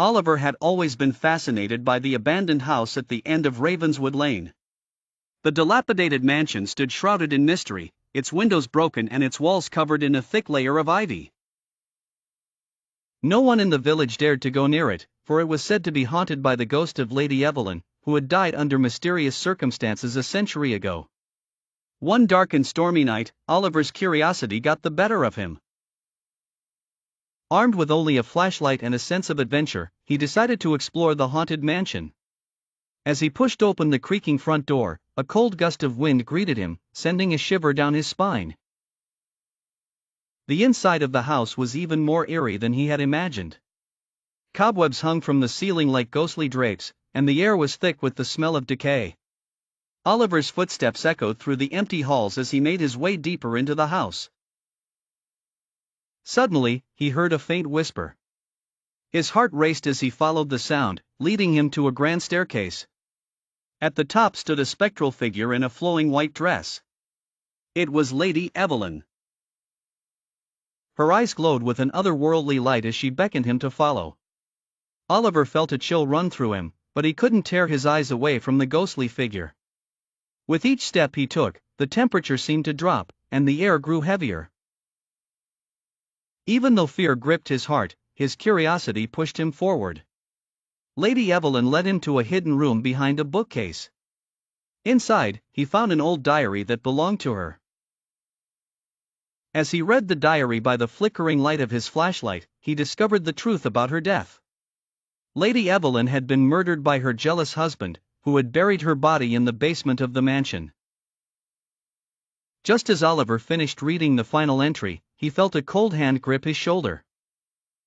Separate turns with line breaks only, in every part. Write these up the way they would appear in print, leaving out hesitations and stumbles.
Oliver had always been fascinated by the abandoned house at the end of Ravenswood Lane. The dilapidated mansion stood shrouded in mystery, its windows broken and its walls covered in a thick layer of ivy. No one in the village dared to go near it, for it was said to be haunted by the ghost of Lady Evelyn, who had died under mysterious circumstances a century ago. One dark and stormy night, Oliver's curiosity got the better of him. Armed with only a flashlight and a sense of adventure, he decided to explore the haunted mansion. As he pushed open the creaking front door, a cold gust of wind greeted him, sending a shiver down his spine. The inside of the house was even more eerie than he had imagined. Cobwebs hung from the ceiling like ghostly drapes, and the air was thick with the smell of decay. Oliver's footsteps echoed through the empty halls as he made his way deeper into the house. Suddenly, he heard a faint whisper. His heart raced as he followed the sound, leading him to a grand staircase. At the top stood a spectral figure in a flowing white dress. It was Lady Evelyn. Her eyes glowed with an otherworldly light as she beckoned him to follow. Oliver felt a chill run through him, but he couldn't tear his eyes away from the ghostly figure. With each step he took, the temperature seemed to drop, and the air grew heavier. Even though fear gripped his heart, his curiosity pushed him forward. Lady Evelyn led him to a hidden room behind a bookcase. Inside, he found an old diary that belonged to her. As he read the diary by the flickering light of his flashlight, he discovered the truth about her death. Lady Evelyn had been murdered by her jealous husband, who had buried her body in the basement of the mansion. Just as Oliver finished reading the final entry, he felt a cold hand grip his shoulder.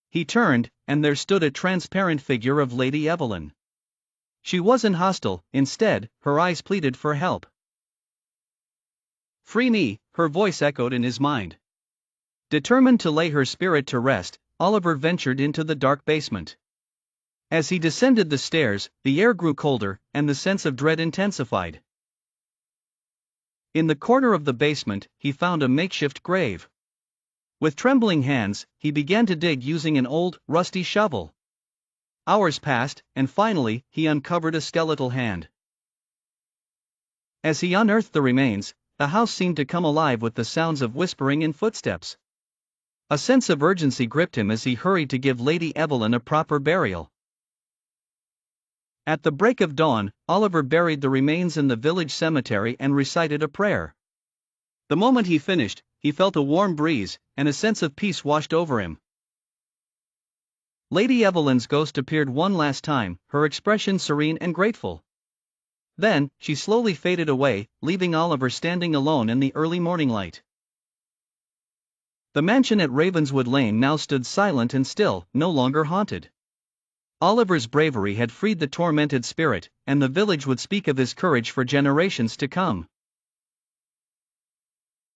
He turned, and there stood a transparent figure of Lady Evelyn. She wasn't hostile, instead, her eyes pleaded for help. "Free me," her voice echoed in his mind. Determined to lay her spirit to rest, Oliver ventured into the dark basement. As he descended the stairs, the air grew colder, and the sense of dread intensified. In the corner of the basement, he found a makeshift grave. With trembling hands, he began to dig using an old, rusty shovel. Hours passed, and finally, he uncovered a skeletal hand. As he unearthed the remains, the house seemed to come alive with the sounds of whispering and footsteps. A sense of urgency gripped him as he hurried to give Lady Evelyn a proper burial. At the break of dawn, Oliver buried the remains in the village cemetery and recited a prayer. The moment he finished, he felt a warm breeze, and a sense of peace washed over him. Lady Evelyn's ghost appeared one last time, her expression serene and grateful. Then, she slowly faded away, leaving Oliver standing alone in the early morning light. The mansion at Ravenswood Lane now stood silent and still, no longer haunted. Oliver's bravery had freed the tormented spirit, and the village would speak of his courage for generations to come.